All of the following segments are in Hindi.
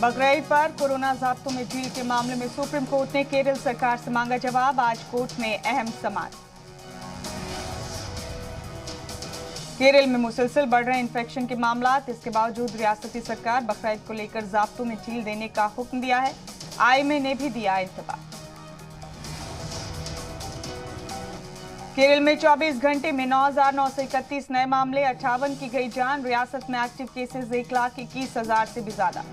बकरीद पर कोरोना ज़ाब्तों में ढील के मामले में सुप्रीम कोर्ट ने केरल सरकार से मांगा जवाब। आज कोर्ट में अहम समाअत। केरल में मुसलसल बढ़ रहे इन्फेक्शन के मामलात, इसके बावजूद रियासती सरकार बकरीद को लेकर ज़ाब्तों में ढील देने का हुक्म दिया है। आईएमए ने भी दिया इंतबाह। केरल में 24 घंटे में 9,931 नए मामले, 58 की गई जान। रियासत में एक्टिव केसेस 1,21,000 से भी ज्यादा।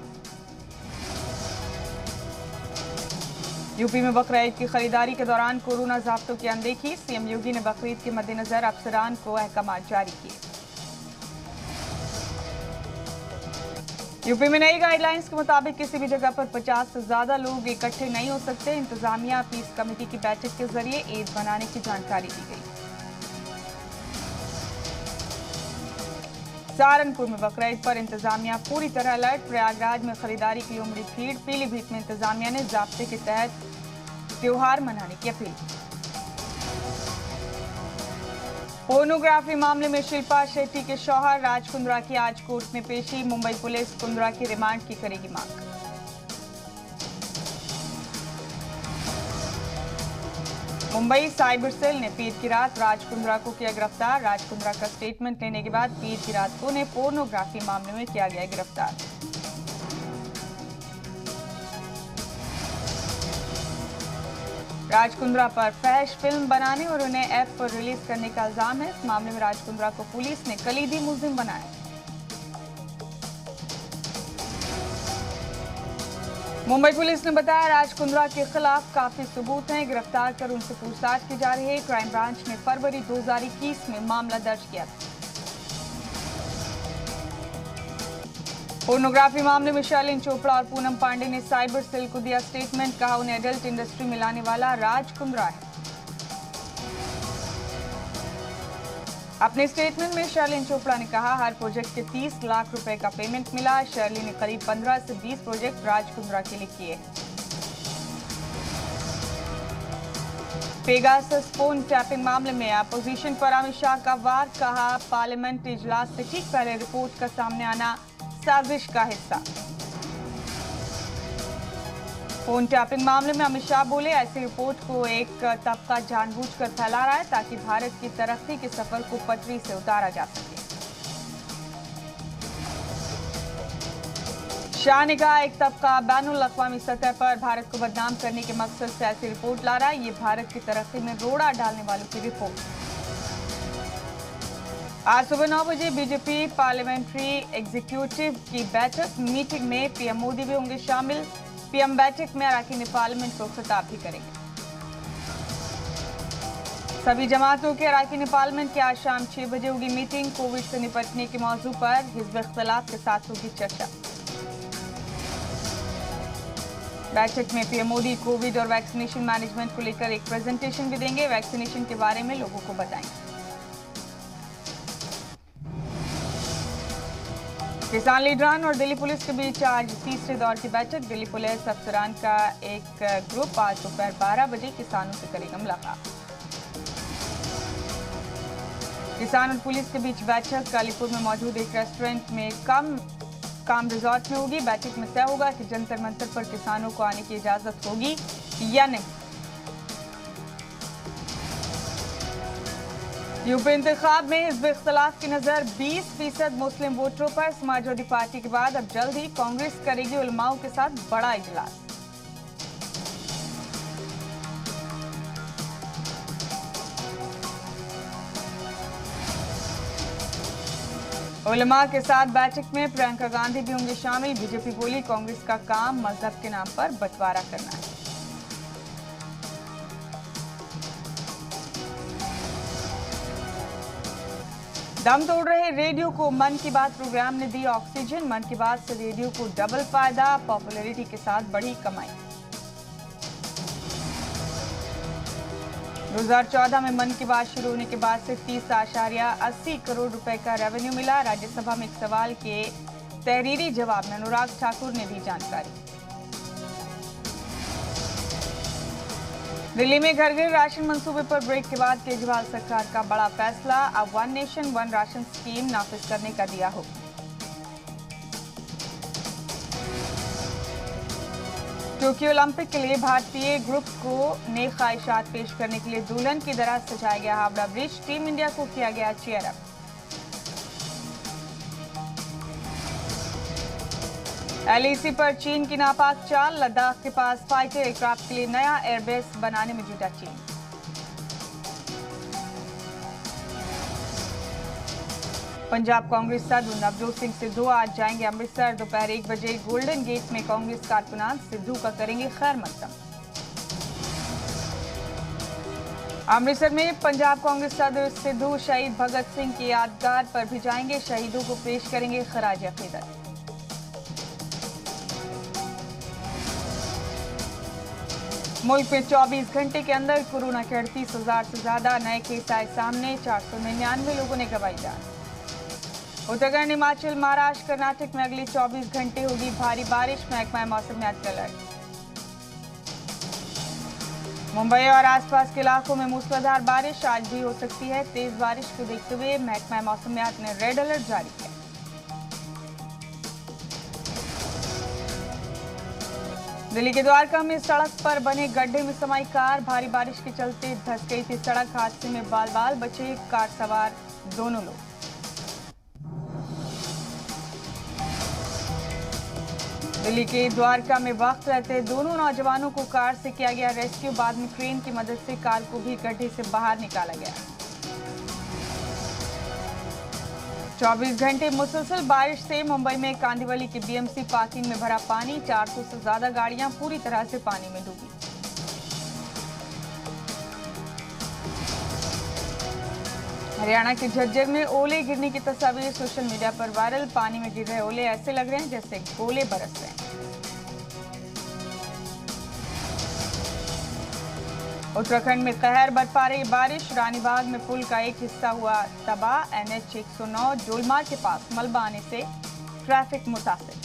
यूपी में बकरीद की खरीदारी के दौरान कोरोना ज़ाब्तों की अनदेखी। सीएम योगी ने बकरीद के मद्देनजर अफसरान को अहकामात जारी किए। यूपी में नई गाइडलाइंस के मुताबिक किसी भी जगह पर 50 से ज्यादा लोग इकट्ठे नहीं हो सकते। इंतजामिया पीस कमेटी की बैठक के जरिए ईद बनाने की जानकारी दी गई। सहारनपुर में बकरीद पर इंतजामिया पूरी तरह अलर्ट। प्रयागराज में खरीदारी की उमड़ी भीड़। पीलीभीत में इंतजामिया ने ज़ाब्ते के तहत त्योहार मनाने की अपील। पोर्नोग्राफी मामले में शिल्पा शेट्टी के शौहर राज कुंद्रा की आज कोर्ट में पेशी। मुंबई पुलिस कुंद्रा की रिमांड की करेगी मांग। मुंबई साइबर सेल ने पीर की रात राज कुंद्रा को किया गिरफ्तार। राज कुंद्रा का स्टेटमेंट लेने के बाद पीर की रात को ने पोर्नोग्राफी मामले में किया गया गिरफ्तार। राज कुंद्रा पर फहश फिल्म बनाने और उन्हें ऐप पर रिलीज करने का इल्जाम है। इस मामले में राज कुंद्रा को पुलिस ने कलीदी मुलजिम बनाया। मुंबई पुलिस ने बताया राज कुंद्रा के खिलाफ काफी सबूत हैं। गिरफ्तार कर उनसे पूछताछ की जा रही है। क्राइम ब्रांच ने फरवरी 2021 में मामला दर्ज किया था। पोर्नोग्राफी मामले में शर्लिन चोपड़ा और पूनम पांडे ने साइबर सेल को दिया स्टेटमेंट। कहा उन्हें एडल्ट इंडस्ट्री में लाने वाला राज कुंद्रा है। अपने स्टेटमेंट में शर्लिन चोपड़ा ने कहा हर प्रोजेक्ट के 30 लाख रुपए का पेमेंट मिला। शर्लिन ने करीब 15 से 20 प्रोजेक्ट राज कुंद्रा के लिए किए। पेगासस फोन टैपिंग मामले में अपोजिशन पर अमित शाह का वार। कहा पार्लियामेंट इजलास से ठीक पहले रिपोर्ट का सामने आना साजिश का हिस्सा। फोन टैपिंग मामले में अमित शाह बोले ऐसी रिपोर्ट को एक तबका जानबूझकर फैला रहा है ताकि भारत की तरक्की के सफर को पटरी से उतारा जा सके। शाह ने कहा एक तबका बैनुल अक़वामी सतह पर भारत को बदनाम करने के मकसद से ऐसी रिपोर्ट ला रहा है। ये भारत की तरक्की में रोड़ा डालने वालों की रिपोर्ट। आज सुबह 9 बजे बीजेपी पार्लियामेंट्री एग्जीक्यूटिव की बैठक। मीटिंग में पीएम मोदी भी होंगे शामिल। पीएम बैठक में अरकान पार्लियामेंट को खिताब भी करेंगे। सभी जमातों के अरकान पार्लियामेंट की आज शाम 6 बजे होगी मीटिंग। कोविड से निपटने के मौजू पर हिज़्ब इख्तिलाफ के साथ होगी चर्चा। बैठक में पीएम मोदी कोविड और वैक्सीनेशन मैनेजमेंट को लेकर एक प्रेजेंटेशन भी देंगे। वैक्सीनेशन के बारे में लोगों को बताएंगे। किसान लीडरान और दिल्ली पुलिस के बीच आज तीसरे दौर की बैठक। दिल्ली पुलिस अफसरान का एक ग्रुप आज दोपहर 12 बजे किसानों से करेगा मुलाकात। किसान और पुलिस के बीच बैठक कालीपुर में मौजूद एक रेस्टोरेंट में काम रिजॉर्ट में होगी। बैठक में तय होगा कि जंतर मंतर पर किसानों को आने की इजाजत होगी या नहीं। यूपी इंतखाब में हिज़्ब इख्तिलाफ की नजर 20% मुस्लिम वोटरों पर। समाजवादी पार्टी के बाद अब जल्द ही कांग्रेस करेगी उलमाओं के साथ बड़ा इजलास। उलमा के साथ बैठक में प्रियंका गांधी भी होंगे शामिल। बीजेपी बोली कांग्रेस का काम मजहब के नाम पर बंटवारा करना है। दम तोड़ रहे रेडियो को मन की बात प्रोग्राम ने दी ऑक्सीजन। मन की बात से रेडियो को डबल फायदा। पॉपुलैरिटी के साथ बढ़ी कमाई। 2014 में मन की बात शुरू होने के बाद से 30.80 करोड़ रुपए का रेवेन्यू मिला। राज्यसभा में एक सवाल के तहरीरी जवाब में अनुराग ठाकुर ने दी जानकारी। दिल्ली में घर घर राशन मंसूबे पर ब्रेक के बाद केजरीवाल सरकार का बड़ा फैसला। अब one nation one ration scheme नाफिज करने का दिया हुक्म। टोक्यो ओलंपिक के लिए भारतीय ग्रुप को नई ख्वाहिशात पेश करने के लिए दुल्हन की तरह सजाया गया हावड़ा ब्रिज। टीम इंडिया को किया गया चीयर अप। एलएसी पर चीन की नापाक चाल। लद्दाख के पास फाइटर एयरक्राफ्ट के लिए नया एयरबेस बनाने में जुटा चीन। पंजाब कांग्रेस सदर नवजोत सिंह सिद्धू आज जाएंगे अमृतसर। दोपहर 1 बजे गोल्डन गेट में कांग्रेस कारकुनान सिद्धू का करेंगे खैर मकदम। अमृतसर में पंजाब कांग्रेस सदर सिद्धू शहीद भगत सिंह की यादगार पर भी जाएंगे। शहीदों को पेश करेंगे खराज अकीदत। मुल्क में 24 घंटे के अंदर कोरोना के 38,000 से ज्यादा नए केस आए सामने। 499 लोगों ने गंवाई जान। उत्तराखंड, हिमाचल, महाराष्ट्र, कर्नाटक में अगले 24 घंटे होगी भारी बारिश। महकमा मौसमियात का अलर्ट। मुंबई और आसपास के इलाकों में मूसलाधार बारिश आज भी हो सकती है। तेज बारिश को देखते हुए महकमा मौसमियात ने रेड अलर्ट जारी किया। दिल्ली के द्वारका में सड़क पर बने गड्ढे में समाई कार। भारी बारिश के चलते धंस गई थी सड़क। हादसे में बाल बाल बचे कार सवार दोनों लोग। दिल्ली के द्वारका में वक्त रहते दोनों नौजवानों को कार से किया गया रेस्क्यू। बाद में क्रेन की मदद से कार को भी गड्ढे से बाहर निकाला गया। 24 घंटे मुसलसल बारिश से मुंबई में कांदिवली की बीएमसी पार्किंग में भरा पानी। 400 से ज्यादा गाड़ियां पूरी तरह से पानी में डूबी। हरियाणा के झज्जर में ओले गिरने की तस्वीर सोशल मीडिया पर वायरल। पानी में गिर रहे ओले ऐसे लग रहे हैं जैसे गोले बरस रहे हैं। उत्तराखंड में कहर बरपा रही बारिश। रानीबाग में पुल का एक हिस्सा हुआ तबाह। NH 109 जोलमार के पास मलबा आने से ट्रैफिक मुतासिर।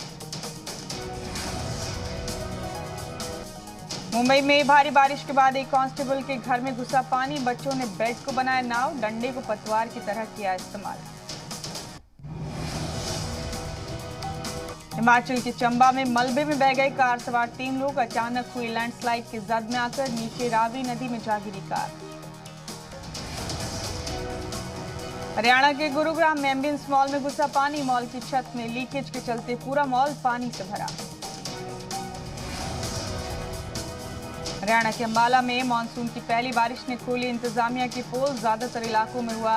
मुंबई में भारी बारिश के बाद एक कांस्टेबल के घर में घुसा पानी। बच्चों ने बेड को बनाया नाव। डंडे को पतवार की तरह किया इस्तेमाल। हिमाचल के चंबा में मलबे में बह गए कार सवार 3 लोग। अचानक हुई लैंडस्लाइड की जद में आकर नीचे रावी नदी में जा गिरी कार। हरियाणा के गुरुग्राम में एम्बियंस मॉल में घुसा पानी। मॉल की छत में लीकेज के चलते पूरा मॉल पानी से भरा। हरियाणा के अंबाला में मानसून की पहली बारिश ने खोली इंतजामिया की पोल। ज्यादातर इलाकों में हुआ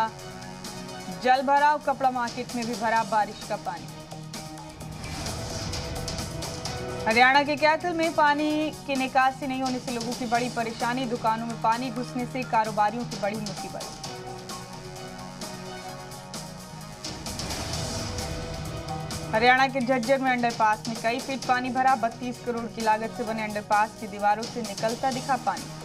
जल भराव। कपड़ा मार्केट में भी भरा बारिश का पानी। हरियाणा के कैथल में पानी की निकासी नहीं होने से लोगों की बड़ी परेशानी। दुकानों में पानी घुसने से कारोबारियों की बड़ी मुसीबत। हरियाणा के झज्जर में अंडरपास में कई फीट पानी भरा। 32 करोड़ की लागत से बने अंडरपास की दीवारों से निकलता दिखा पानी।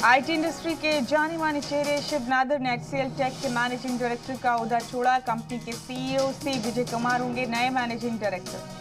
आईटी इंडस्ट्री के जाने माने चेहरे शिव नादर ने HCL टेक के मैनेजिंग डायरेक्टर का ओहदा छोड़ा। कंपनी के CEO सी विजय कुमार होंगे नए मैनेजिंग डायरेक्टर।